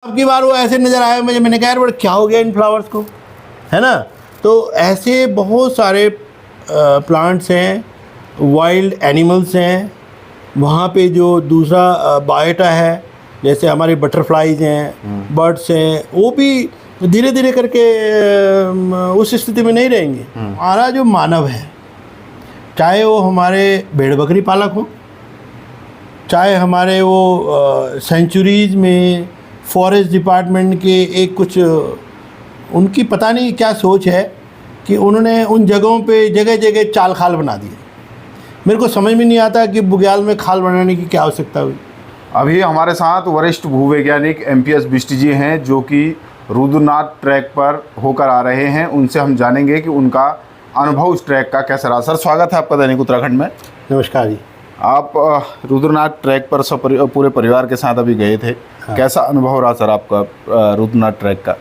अब की बार वो ऐसे नज़र आया मुझे, मैंने कहा यार बड़ा क्या हो गया इन फ्लावर्स को, है ना। तो ऐसे बहुत सारे प्लांट्स हैं, वाइल्ड एनिमल्स हैं वहाँ पे। जो दूसरा बायोटा है, जैसे हमारे बटरफ्लाइज हैं, बर्ड्स हैं, वो भी धीरे धीरे करके उस स्थिति में नहीं रहेंगे। हमारा जो मानव है, चाहे वो हमारे भेड़ बकरी पालक हो, चाहे हमारे वो सेंचुरीज़ में फॉरेस्ट डिपार्टमेंट के एक कुछ उनकी पता नहीं क्या सोच है कि उन्होंने उन जगहों पे जगह जगह चाल खाल बना दिए। मेरे को समझ में नहीं आता कि बुग्याल में खाल बनाने की क्या आवश्यकता हुई। अभी हमारे साथ वरिष्ठ भूवैज्ञानिक MPS बिष्ट जी हैं, जो कि रुद्रनाथ ट्रैक पर होकर आ रहे हैं। उनसे हम जानेंगे कि उनका अनुभव उस ट्रैक का कैसा रहा। सर, स्वागत है आपका दैनिक उत्तराखंड में। नमस्कार जी। आप रुद्रनाथ ट्रैक पर पूरे परिवार के साथ अभी गए थे। हाँ। कैसा अनुभव रहा सर आपका रुद्रनाथ ट्रैक का?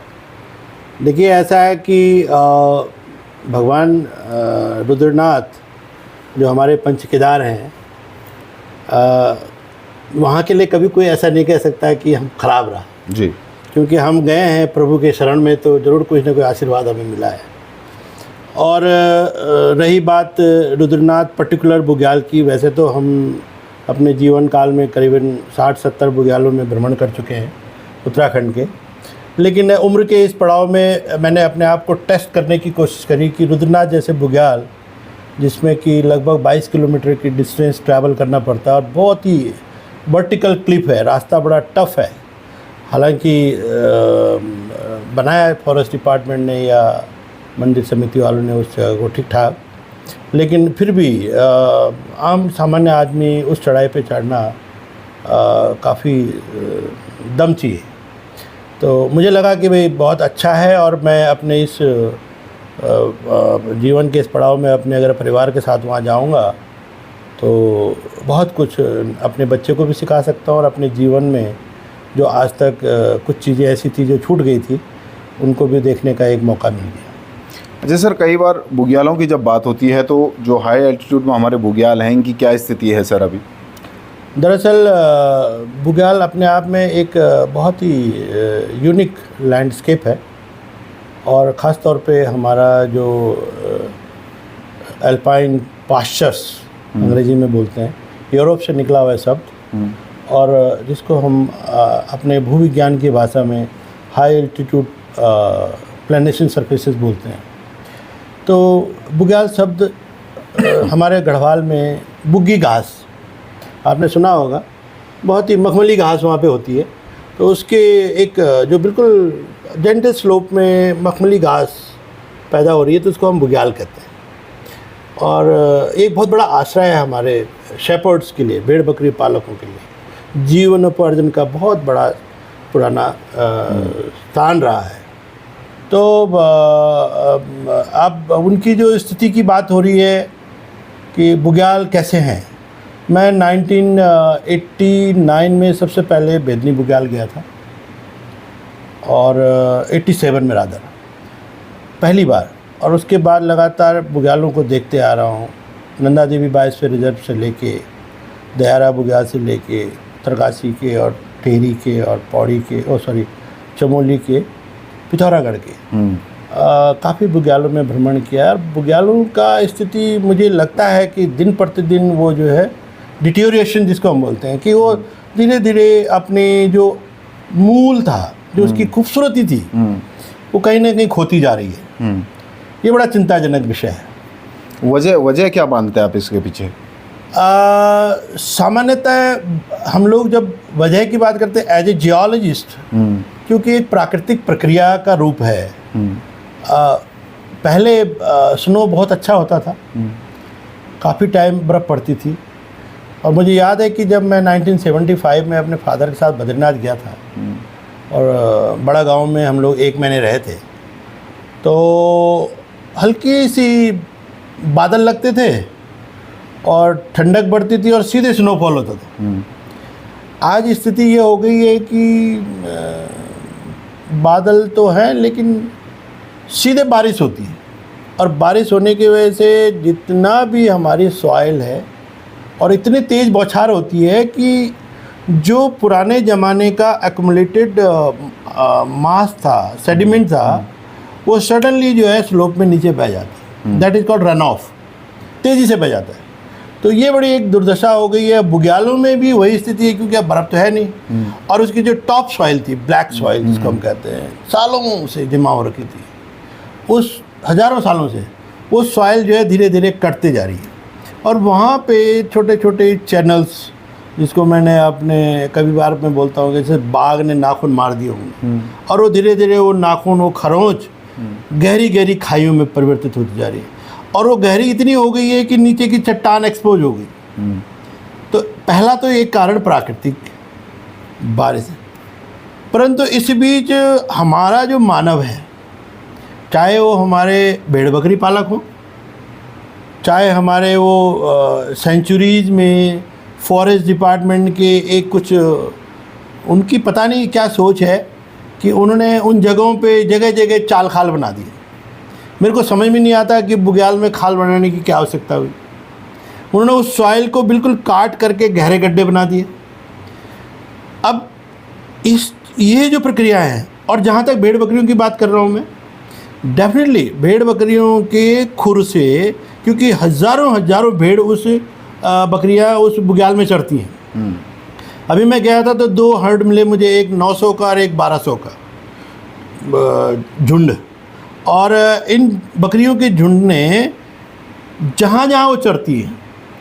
देखिए, ऐसा है कि भगवान रुद्रनाथ जो हमारे पंच केदार हैं, वहाँ के लिए कभी कोई ऐसा नहीं कह सकता कि हम खराब रहा जी, क्योंकि हम गए हैं प्रभु के शरण में, तो ज़रूर कुछ ना कोई आशीर्वाद हमें मिला है। और रही बात रुद्रनाथ पर्टिकुलर बुग्याल की, वैसे तो हम अपने जीवन काल में करीबन 60-70 बुग्यालों में भ्रमण कर चुके हैं उत्तराखंड के, लेकिन उम्र के इस पड़ाव में मैंने अपने आप को टेस्ट करने की कोशिश करी कि रुद्रनाथ जैसे बुग्याल, जिसमें कि लगभग 22 किलोमीटर की डिस्टेंस ट्रैवल करना पड़ता है और बहुत ही वर्टिकल क्लिफ है, रास्ता बड़ा टफ़ है। हालांकि बनाया है फॉरेस्ट डिपार्टमेंट ने या मंदिर समिति वालों ने उस जगह को ठीक ठाक, लेकिन फिर भी आम सामान्य आदमी उस चढ़ाई पे चढ़ना काफ़ी दम चाहिए। तो मुझे लगा कि भाई बहुत अच्छा है, और मैं अपने इस जीवन के इस पड़ाव में अपने अगर परिवार के साथ वहाँ जाऊँगा तो बहुत कुछ अपने बच्चे को भी सिखा सकता हूँ, और अपने जीवन में जो आज तक कुछ चीज़ें ऐसी थी जो छूट गई थी, उनको भी देखने का एक मौका मिल गया। अच्छा सर, कई बार बुग्यालों की जब बात होती है तो जो हाई एल्टीट्यूड में हमारे बुग्याल हैं, इनकी क्या स्थिति है सर अभी? दरअसल बुग्याल अपने आप में एक बहुत ही यूनिक लैंडस्केप है, और ख़ास तौर पे हमारा जो अल्पाइन पास्चर्स अंग्रेजी में बोलते हैं, यूरोप से निकला हुआ है शब्द, और जिसको हम अपने भूविज्ञान की भाषा में हाई एल्टीट्यूड प्लेनेशन सरफेसेस बोलते हैं। तो बुग्याल शब्द हमारे गढ़वाल में बुग्गी घास आपने सुना होगा, बहुत ही मखमली घास वहाँ पे होती है, तो उसके एक जो बिल्कुल जेंटल स्लोप में मखमली घास पैदा हो रही है, तो उसको हम बुग्याल कहते हैं। और एक बहुत बड़ा आश्रय है हमारे शेपर्ड्स के लिए, भेड़ बकरी पालकों के लिए, जीवनोपार्जन का बहुत बड़ा पुराना स्थान रहा है। तो अब उनकी जो स्थिति की बात हो रही है कि बुग्याल कैसे हैं, मैं 1989 में सबसे पहले बेदनी बुग्याल गया था, और 87 में रादर पहली बार, और उसके बाद लगातार बुग्यालों को देखते आ रहा हूँ। नंदा देवी बायोस्फीयर रिजर्व से लेके दयारा बुग्याल से लेके उत्तरकाशी के और टेहरी के और पौड़ी के चमोली के, पिथौरागढ़ के काफ़ी बुग्यालों में भ्रमण किया। और बुग्यालों का स्थिति मुझे लगता है कि दिन प्रतिदिन वो जो है डिटेरियोरेशन जिसको हम बोलते हैं, कि वो धीरे धीरे अपनी जो मूल था, जो उसकी खूबसूरती थी, वो कहीं ना कहीं खोती जा रही है। ये बड़ा चिंताजनक विषय है। वजह क्या मानते हैं आप इसके पीछे? सामान्यतः हम लोग जब वजह की बात करते हैं एज ए जियोलॉजिस्ट, क्योंकि एक प्राकृतिक प्रक्रिया का रूप है। पहले स्नो बहुत अच्छा होता था, काफ़ी टाइम बर्फ़ पड़ती थी, और मुझे याद है कि जब मैं 1975 में अपने फादर के साथ बद्रीनाथ गया था, और बड़ा गांव में हम लोग 1 महीने रहे थे, तो हल्की सी बादल लगते थे और ठंडक बढ़ती थी और सीधे स्नोफॉल होता था। आज स्थिति ये हो गई है कि बादल तो हैं लेकिन सीधे बारिश होती है, और बारिश होने की वजह से जितना भी हमारी सॉइल है, और इतनी तेज़ बौछार होती है कि जो पुराने ज़माने का एक्युमुलेटेड मास था, सेडिमेंट था, वो सडनली जो है स्लोप में नीचे बह जाता है। That is called run of, तेज़ी से बह जाता है। तो ये बड़ी एक दुर्दशा हो गई है। बुग्यालों में भी वही स्थिति है, क्योंकि अब बर्फ़ तो है नहीं, और उसकी जो टॉप सॉइल थी, ब्लैक सॉइल जिसको हम कहते हैं, सालों से जमा हो रखी थी, उस हज़ारों सालों से वो सॉइल जो है धीरे धीरे कटते जा रही है। और वहाँ पे छोटे छोटे चैनल्स, जिसको मैंने अपने कभी बार में बोलता हूँ, जैसे बाघ ने नाखून मार दिए होंगे, और वो धीरे धीरे वो नाखून, वो खरोंच गहरी गहरी खाइयों में परिवर्तित होती जा रही है, और वो गहरी इतनी हो गई है कि नीचे की चट्टान एक्सपोज हो गई। तो पहला तो एक कारण प्राकृतिक बारिश है, परंतु इस बीच हमारा जो मानव है, चाहे वो हमारे भेड़ बकरी पालक हो, चाहे हमारे वो सेंचुरीज़ में फॉरेस्ट डिपार्टमेंट के एक कुछ उनकी पता नहीं क्या सोच है कि उन्होंने उन जगहों पे जगह जगह चाल खाल बना दिए। मेरे को समझ में नहीं आता कि बुग्याल में खाल बनाने की क्या आवश्यकता हुई। उन्होंने उस सॉइल को बिल्कुल काट करके गहरे गड्ढे बना दिए। अब ये जो प्रक्रिया है, और जहाँ तक भेड़ बकरियों की बात कर रहा हूँ मैं, डेफिनेटली भेड़ बकरियों के खुर से, क्योंकि हज़ारों हज़ारों भेड़ बकरियाँ उस बुग्याल में चढ़ती हैं। अभी मैं गया था तो 2 हर्ड मिले मुझे, एक 900 का और एक 1200 का झुंड। और इन बकरियों के झुंड ने जहाँ जहाँ वो चरती है,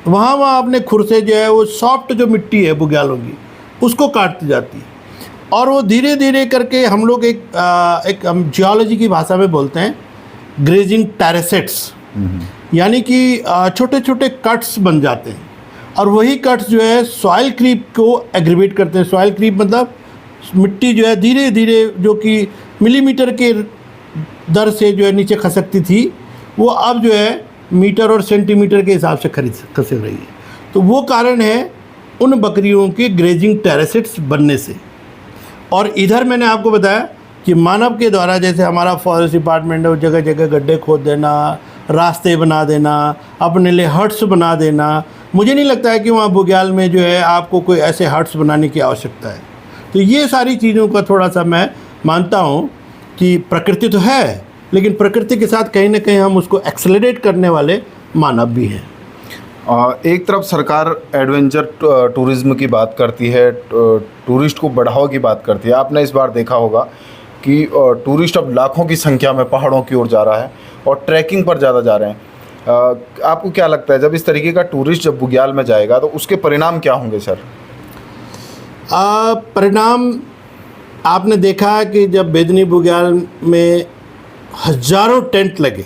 वहाँ वहाँ अपने खुर से जो है वो सॉफ्ट जो मिट्टी है बुग्यालों की, उसको काटती जाती है। और वो धीरे धीरे करके हम लोग एक हम जियोलॉजी की भाषा में बोलते हैं ग्रेजिंग टेरेसेट्स, यानी कि छोटे छोटे कट्स बन जाते हैं। और वही कट्स जो है सॉइल क्रीप को एग्रीवेट करते हैं। सॉइल क्रीप मतलब मिट्टी जो है धीरे धीरे, जो कि मिलीमीटर के दर से जो है नीचे खसकती थी, वो अब जो है मीटर और सेंटीमीटर के हिसाब से खसक रही है। तो वो कारण है उन बकरियों के ग्रेजिंग टेरेसेट्स बनने से। और इधर मैंने आपको बताया कि मानव के द्वारा, जैसे हमारा फॉरेस्ट डिपार्टमेंट है, वो जगह जगह गड्ढे खोद देना, रास्ते बना देना, अपने लिए हट्स बना देना। मुझे नहीं लगता है कि वहाँ बुग्याल में जो है आपको कोई ऐसे हट्स बनाने की आवश्यकता है। तो ये सारी चीज़ों का थोड़ा सा मैं मानता हूँ कि प्रकृति तो है, लेकिन प्रकृति के साथ कहीं ना कहीं हम उसको एक्सेलरेट करने वाले मानव भी हैं। एक तरफ सरकार एडवेंचर टूरिज़्म की बात करती है, टूरिस्ट को बढ़ावा की बात करती है। आपने इस बार देखा होगा कि टूरिस्ट अब लाखों की संख्या में पहाड़ों की ओर जा रहा है और ट्रैकिंग पर ज़्यादा जा रहे हैं। आपको क्या लगता है, जब इस तरीके का टूरिस्ट जब बुग्याल में जाएगा तो उसके परिणाम क्या होंगे सर? परिणाम आपने देखा कि जब बेदनी बुग्याल में हज़ारों टेंट लगे,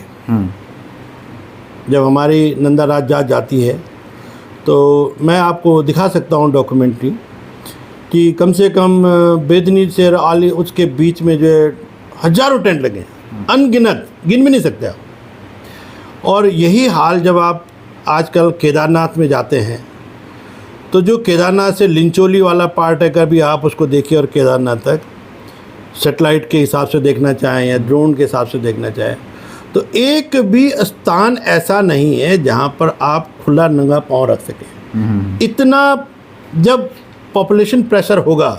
जब हमारी नंदा राज जाती है, तो मैं आपको दिखा सकता हूँ डॉक्यूमेंट्री कि कम से कम बेदनी से आली उसके बीच में जो है हज़ारों टेंट लगे, अनगिनत, गिन भी नहीं सकते आप। और यही हाल जब आप आजकल केदारनाथ में जाते हैं, तो जो केदारनाथ से लिंचोली वाला पार्ट है, कभी आप उसको देखिए, और केदारनाथ तक सेटेलाइट के हिसाब से देखना चाहें या ड्रोन के हिसाब से देखना चाहें, तो एक भी स्थान ऐसा नहीं है जहाँ पर आप खुला नंगा पाँव रख सकें। इतना जब पॉपुलेशन प्रेशर होगा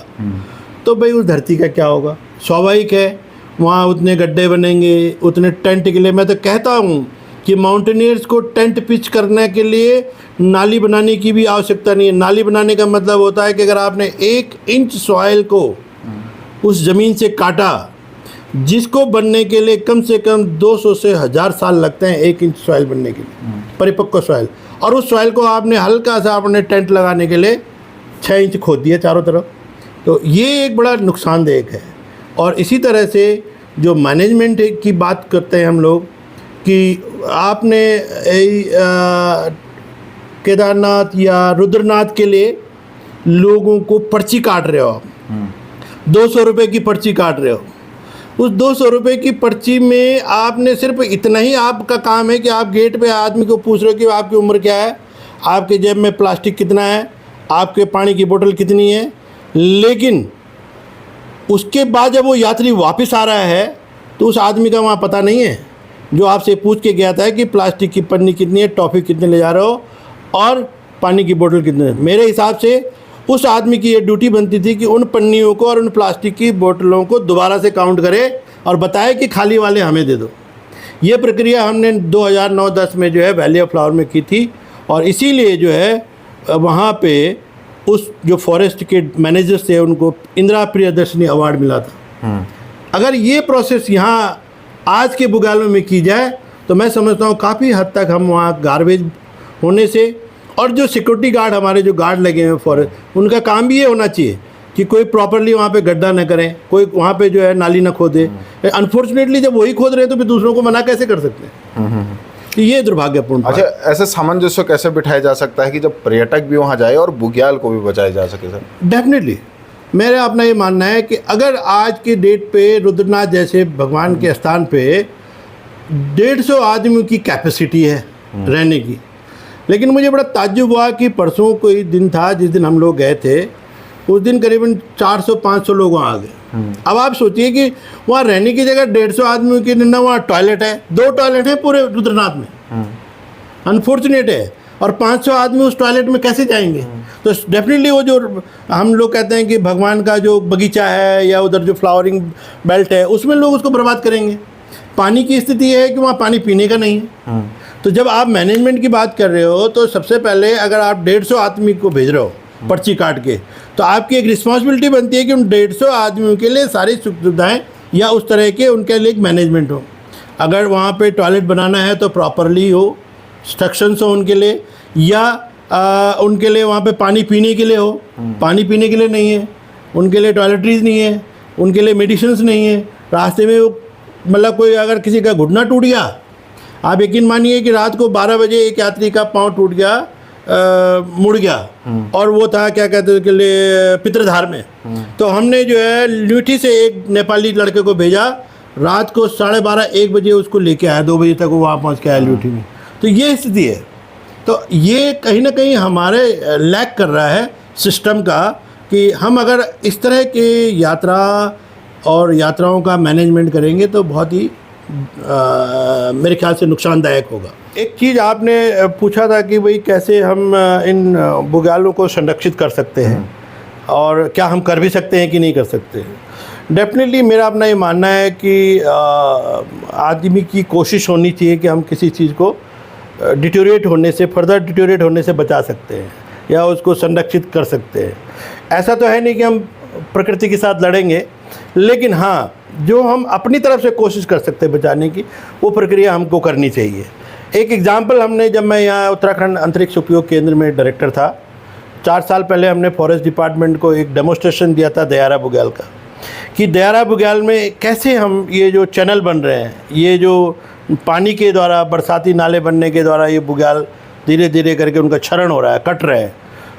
तो भाई उस धरती का क्या होगा। स्वाभाविक है, वहाँ उतने गड्ढे बनेंगे, उतने टेंट के लिए। मैं तो कहता हूँ कि माउंटेनियर्स को टेंट पिच करने के लिए नाली बनाने की भी आवश्यकता नहीं है। नाली बनाने का मतलब होता है कि अगर आपने 1 इंच सॉइल को उस ज़मीन से काटा, जिसको बनने के लिए कम से कम 200 से 1000 साल लगते हैं 1 इंच सॉइल बनने के लिए, परिपक्व सॉइल, और उस सॉइल को आपने हल्का सा अपने टेंट लगाने के लिए 6 इंच खोद दिया चारों तरफ, तो ये एक बड़ा नुकसानदेह है। और इसी तरह से जो मैनेजमेंट की बात करते हैं हम लोग कि आपने केदारनाथ या रुद्रनाथ के लिए लोगों को पर्ची काट रहे हो, आप 200 रुपये की पर्ची काट रहे हो। उस 200 रुपये की पर्ची में आपने सिर्फ इतना ही आपका काम है कि आप गेट पे आदमी को पूछ रहे हो कि आपकी उम्र क्या है, आपके जेब में प्लास्टिक कितना है, आपके पानी की बोतल कितनी है। लेकिन उसके बाद जब वो यात्री वापस आ रहा है तो उस आदमी का वहाँ पता नहीं है, जो आपसे पूछ के गया था कि प्लास्टिक की पन्नी कितनी है, टॉफ़ी कितने ले जा रहे हो और पानी की बोतल कितनी है। मेरे हिसाब से उस आदमी की ये ड्यूटी बनती थी कि उन पन्नियों को और उन प्लास्टिक की बोतलों को दोबारा से काउंट करे और बताए कि खाली वाले हमें दे दो। ये प्रक्रिया हमने 2009-10 में जो है वैली ऑफ फ्लावर में की थी, और इसीलिए जो है वहाँ पे उस जो फॉरेस्ट के मैनेजर्स थे उनको इंदिरा प्रियदर्शनी अवार्ड मिला था। अगर ये प्रोसेस यहाँ आज के बुग्यालों में की जाए तो मैं समझता हूँ काफ़ी हद तक हम वहाँ गार्बेज होने से, और जो सिक्योरिटी गार्ड हमारे जो गार्ड लगे हैं फॉरेस्ट, उनका काम भी ये होना चाहिए कि कोई प्रॉपरली वहाँ पे गड्ढा न करें, कोई वहाँ पे जो है नाली न खोदे। अनफॉर्चुनेटली जब वही खोद रहे हैं तो फिर दूसरों को मना कैसे कर सकते हैं? तो ये दुर्भाग्यपूर्ण। अच्छा, ऐसे सामंजस्य कैसे बिठाया जा सकता है कि जब पर्यटक भी वहाँ जाए और बुग्याल को भी बचाया जा सके सर? डेफिनेटली मेरा अपना ये मानना है कि अगर आज के डेट पे रुद्रनाथ जैसे भगवान के स्थान पे 150 आदमियों की कैपेसिटी है रहने की, लेकिन मुझे बड़ा ताज्जुब हुआ कि परसों कोई दिन था जिस दिन हम लोग गए थे, उस दिन करीबन 400-500 लोग वहाँ आ गए। अब आप सोचिए कि वहाँ रहने की जगह 150 आदमियों की ना वहाँ टॉयलेट है, 2 टॉयलेट हैं पूरे रुद्रनाथ में, अनफॉर्चुनेट है, और 500 आदमी उस टॉयलेट में कैसे जाएंगे? तो डेफिनेटली वो जो हम लोग कहते हैं कि भगवान का जो बगीचा है या उधर जो फ्लावरिंग बेल्ट है उसमें लोग उसको बर्बाद करेंगे। पानी की स्थिति है कि वहाँ पानी पीने का नहीं है। तो जब आप मैनेजमेंट की बात कर रहे हो तो सबसे पहले अगर आप 150 आदमी को भेज रहे हो पर्ची काट के, तो आपकी एक रिस्पॉन्सिबिलिटी बनती है कि उन 150 आदमियों के लिए सारी सुख सुविधाएँ या उस तरह के उनके लिए एक मैनेजमेंट हो। अगर वहाँ पे टॉयलेट बनाना है तो प्रॉपरली हो, इंस्ट्रक्शंस हो उनके लिए, या उनके लिए वहाँ पे पानी पीने के लिए हो, पानी पीने के लिए नहीं है, उनके लिए टॉयलेटरीज नहीं है, उनके लिए मेडिसिन्स नहीं है। रास्ते में मतलब कोई अगर किसी का घुटना टूट गया, आप यकीन मानिए कि रात को 12 बजे एक यात्री का पाँव टूट गया, मुड़ गया, और वो था क्या कहते हैं उसके लिए पितृधार में। तो हमने जो है ल्यूठी से एक नेपाली लड़के को भेजा, रात को 12:30-1 बजे उसको लेके आया, 2 बजे तक वो वहाँ पहुँच के आया ल्यूठी में। तो ये स्थिति है। तो ये कहीं ना कहीं हमारे लैक कर रहा है सिस्टम का, कि हम अगर इस तरह की यात्रा और यात्राओं का मैनेजमेंट करेंगे तो बहुत ही मेरे ख्याल से नुकसानदायक होगा। एक चीज़ आपने पूछा था कि भाई कैसे हम इन बुग्यालों को संरक्षित कर सकते हैं और क्या हम कर भी सकते हैं कि नहीं कर सकते। डेफिनेटली मेरा अपना ये मानना है कि आदमी की कोशिश होनी चाहिए कि हम किसी चीज़ को डिटोरेट होने से, फर्दर डिटोरेट होने से बचा सकते हैं या उसको संरक्षित कर सकते हैं। ऐसा तो है नहीं कि हम प्रकृति के साथ लड़ेंगे, लेकिन हाँ, जो हम अपनी तरफ से कोशिश कर सकते हैं बचाने की, वो प्रक्रिया हमको करनी चाहिए। एक एग्जांपल, हमने जब मैं यहाँ उत्तराखंड अंतरिक्ष उपयोग केंद्र में डायरेक्टर था, 4 साल पहले हमने फॉरेस्ट डिपार्टमेंट को एक डेमोस्ट्रेशन दिया था दयारा बुग्याल का, कि दयारा बुग्याल में कैसे हम ये जो चैनल बन रहे हैं, ये जो पानी के द्वारा बरसाती नाले बनने के द्वारा ये बुग्याल धीरे धीरे करके उनका क्षरण हो रहा है, कट रहे हैं।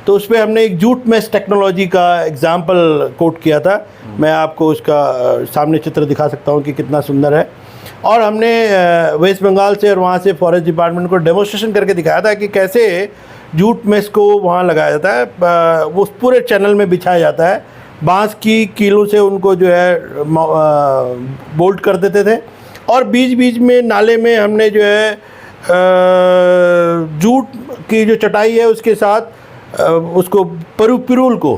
तो उस पर हमने एक जूट मैश टेक्नोलॉजी का एग्जाम्पल कोट किया था। मैं आपको उसका सामने चित्र दिखा सकता हूँ कि कितना सुंदर है। और हमने वेस्ट बंगाल से और वहाँ से फॉरेस्ट डिपार्टमेंट को डेमोस्ट्रेशन करके दिखाया था कि कैसे जूट मैश को वहाँ लगाया जाता है, वो पूरे चैनल में बिछाया जाता है, बांस की कीलों से उनको जो है बोल्ट कर देते थे, और बीच बीच में नाले में हमने जो है जूट की जो चटाई है उसके साथ उसको पिरूल को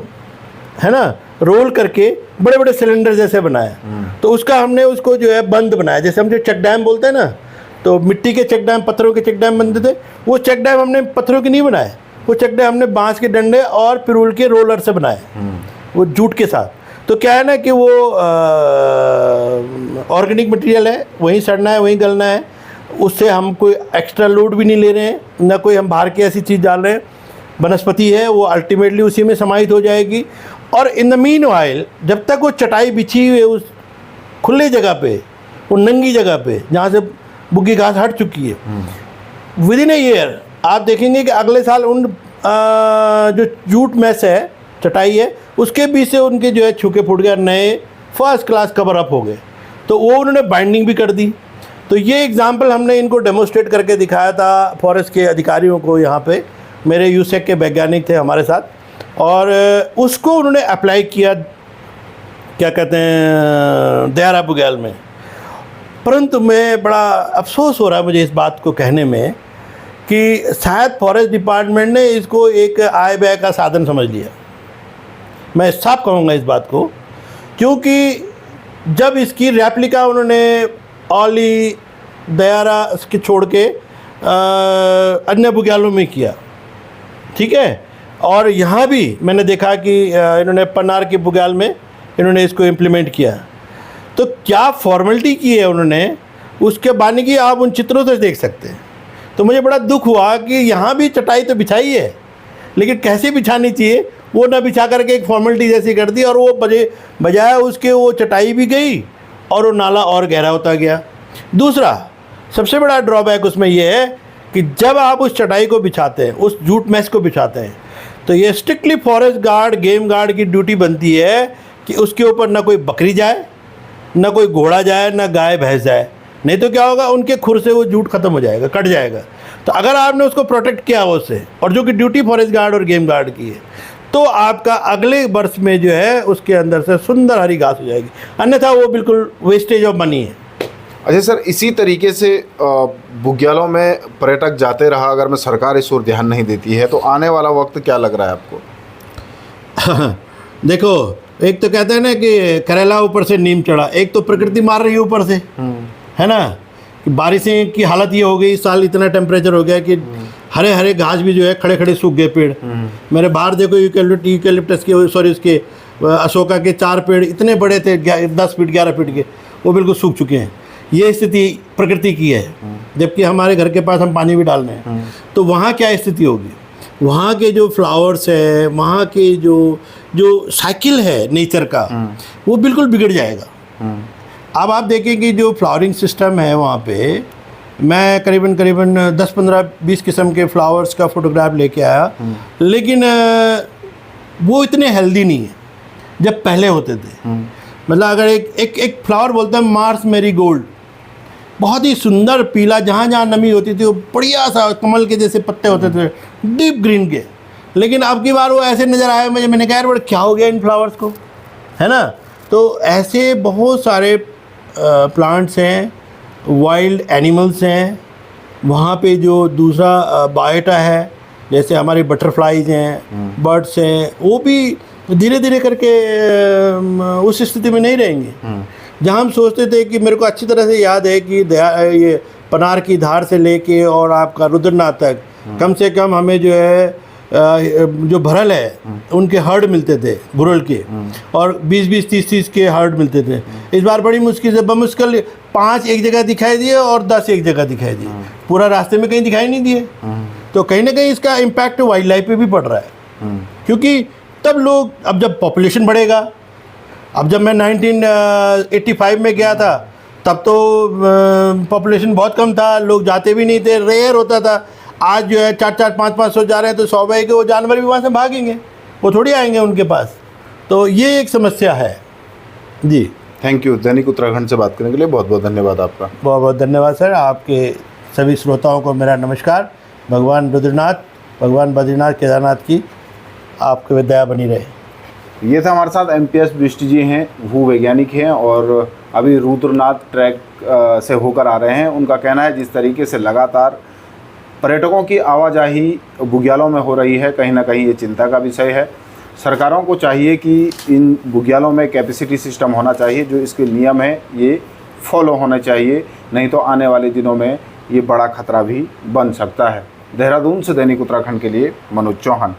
है ना रोल करके बड़े बड़े सिलेंडर जैसे बनाया। तो उसका हमने उसको जो है बंद बनाया, जैसे हम जो चेक डैम बोलते हैं ना, तो मिट्टी के चेक डैम, पत्थरों के चेक डैम बनते थे, वो चेक डैम हमने पत्थरों के नहीं बनाए, वो चेक डैम हमने बांस के डंडे और पिरूल के रोलर से बनाए, वो जूट के साथ। तो क्या है ना कि वो ऑर्गेनिक मटेरियल है, वहीं सड़ना है, वहीं गलना है, उससे हम कोई एक्स्ट्रा लोड भी नहीं ले रहे हैं, ना कोई हम बाहर की ऐसी चीज़ डाल रहे हैं। वनस्पति है वो अल्टीमेटली उसी में समाहित हो जाएगी। और इन द मीन वाइल जब तक वो चटाई बिछी हुई है उस खुले जगह पे, वो नंगी जगह पे जहाँ से बुग्गी घास हट चुकी है, विद इन ए ईयर आप देखेंगे कि अगले साल उन जो जूट मैस है, चटाई है, उसके बीच से उनके जो है छूके फूट गए, नए फर्स्ट क्लास कवर अप हो गए। तो वो उन्होंने बाइंडिंग भी कर दी। तो ये एग्जाम्पल हमने इनको डेमोस्ट्रेट करके दिखाया था फॉरेस्ट के अधिकारियों को। यहाँ पे मेरे यूसेक के वैज्ञानिक थे हमारे साथ, और उसको उन्होंने अप्लाई किया, क्या कहते हैं, दयारा बुग्याल में। परंतु मैं बड़ा अफसोस हो रहा है मुझे इस बात को कहने में कि शायद फॉरेस्ट डिपार्टमेंट ने इसको एक आय व्यय का साधन समझ लिया। मैं साफ कहूँगा इस बात को, क्योंकि जब इसकी रेप्लिका उन्होंने औली दयारा के छोड़ के अन्य बुग्यालों में किया, ठीक है, और यहाँ भी मैंने देखा कि इन्होंने पन्नार के बुग्याल में इन्होंने इसको इम्प्लीमेंट किया। तो क्या फॉर्मेलिटी की है उन्होंने, उसके बानगी आप उन चित्रों से देख सकते हैं। तो मुझे बड़ा दुख हुआ कि यहाँ भी चटाई तो बिछाई है, लेकिन कैसे बिछानी चाहिए वो ना बिछा करके एक फॉर्मेलिटी जैसी कर दी, और वो बजाय उसके वो चटाई भी गई और वो नाला और गहरा होता गया। दूसरा सबसे बड़ा ड्रॉबैक उसमें ये है कि जब आप उस चटाई को बिछाते हैं, उस जूट मैश को बिछाते हैं, तो ये strictly forest guard, game guard की ड्यूटी बनती है कि उसके ऊपर ना कोई बकरी जाए, ना कोई घोड़ा जाए, ना गाय भैंस जाए, नहीं तो क्या होगा, उनके खुर से वो जूट ख़त्म हो जाएगा, कट जाएगा। तो अगर आपने उसको प्रोटेक्ट किया उससे, और जो कि ड्यूटी फॉरेस्ट गार्ड और गेम गार्ड की है, तो आपका अगले वर्ष में जो है उसके अंदर से सुंदर हरी घास हो जाएगी, अन्यथा वो बिल्कुल वेस्टेज ऑफ मनी है। अच्छा सर, इसी तरीके से बुग्यालों में पर्यटक जाते रहा, अगर मैं सरकार इस ओर ध्यान नहीं देती है, तो आने वाला वक्त क्या लग रहा है आपको? देखो, एक तो कहते हैं ना कि करेला ऊपर से नीम चढ़ा, एक तो प्रकृति मार रही है ऊपर से, है ना, कि बारिशें की हालत ये हो गई, इस साल इतना टेम्परेचर हो गया कि हरे हरे घास भी जो है खड़े खड़े सूख गए पेड़। मेरे बाहर देखो यूकेलिप्टस के, सॉरी उसके अशोका के 4 पेड़ इतने बड़े थे, 10 फीट 11 फीट के, वो बिल्कुल सूख चुके हैं। ये स्थिति प्रकृति की है, जबकि हमारे घर के पास हम पानी भी डाल रहे हैं। तो वहाँ क्या स्थिति होगी, वहाँ के जो फ्लावर्स है, वहाँ के जो साइकिल है नेचर का, वो बिल्कुल बिगड़ जाएगा। अब आप देखें कि जो फ्लावरिंग सिस्टम है वहाँ पे, मैं करीबन 10, 15, 20 किस्म के फ्लावर्स का फोटोग्राफ लेके आया, लेकिन वो इतने हेल्दी नहीं है जब पहले होते थे। मतलब अगर एक फ्लावर बोलते हैं मार्स मैरीगोल्ड, बहुत ही सुंदर पीला, जहाँ जहाँ नमी होती थी वो बढ़िया सा कमल के जैसे पत्ते होते थे, डीप ग्रीन के। लेकिन अब की बार वो ऐसे नज़र आए, मैंने कहा यार बड़ा क्या हो गया इन फ्लावर्स को, है ना। तो ऐसे बहुत सारे प्लांट्स हैं, वाइल्ड एनिमल्स हैं वहाँ पे, जो दूसरा बायोटा है, जैसे हमारे बटरफ्लाइज हैं, बर्ड्स हैं, वो भी धीरे धीरे करके उस स्थिति में नहीं रहेंगे। जहाँ हम सोचते थे कि, मेरे को अच्छी तरह से याद है कि ये पनार की धार से लेके और आपका रुद्रनाथ तक कम से कम हमें जो है जो भरल है उनके हर्ड मिलते थे भुरल के, और 20-20, 30-30 के हर्ड मिलते थे। इस बार बड़ी मुश्किल से, बमुश्किल 5 एक जगह दिखाई दिए और 10 एक जगह दिखाई दिए, पूरा रास्ते में कहीं दिखाई नहीं दिए। तो कहीं ना कहीं इसका इम्पैक्ट वाइल्ड लाइफ पे भी पड़ रहा है, क्योंकि तब लोग, अब जब पॉपुलेशन बढ़ेगा, अब जब मैं 1985 में गया था तब तो पॉपुलेशन बहुत कम था, लोग जाते भी नहीं थे, रेयर होता था। आज जो है 400, 500 जा रहे हैं, तो स्वाभाविक है वो जानवर भी वहाँ से भागेंगे, वो थोड़ी आएंगे उनके पास। तो ये एक समस्या है जी। Thank you. दैनिक उत्तराखंड से बात करने के लिए बहुत बहुत धन्यवाद आपका। बहुत बहुत धन्यवाद सर। आपके सभी श्रोताओं को मेरा नमस्कार। भगवान रुद्रनाथ, भगवान बद्रीनाथ, केदारनाथ की आपके दया बनी रहे। ये था हमारे साथ MPS बिष्ट जी हैं, भूवैज्ञानिक हैं और अभी रुद्रनाथ ट्रैक से होकर आ रहे हैं। उनका कहना है जिस तरीके से लगातार पर्यटकों की आवाजाही बुग्यालों में हो रही है, कहीं ना कहीं ये चिंता का विषय है। सरकारों को चाहिए कि इन बुग्यालों में कैपेसिटी सिस्टम होना चाहिए, जो इसके नियम हैं ये फॉलो होने चाहिए, नहीं तो आने वाले दिनों में ये बड़ा खतरा भी बन सकता है। देहरादून से दैनिक उत्तराखंड के लिए मनोज चौहान।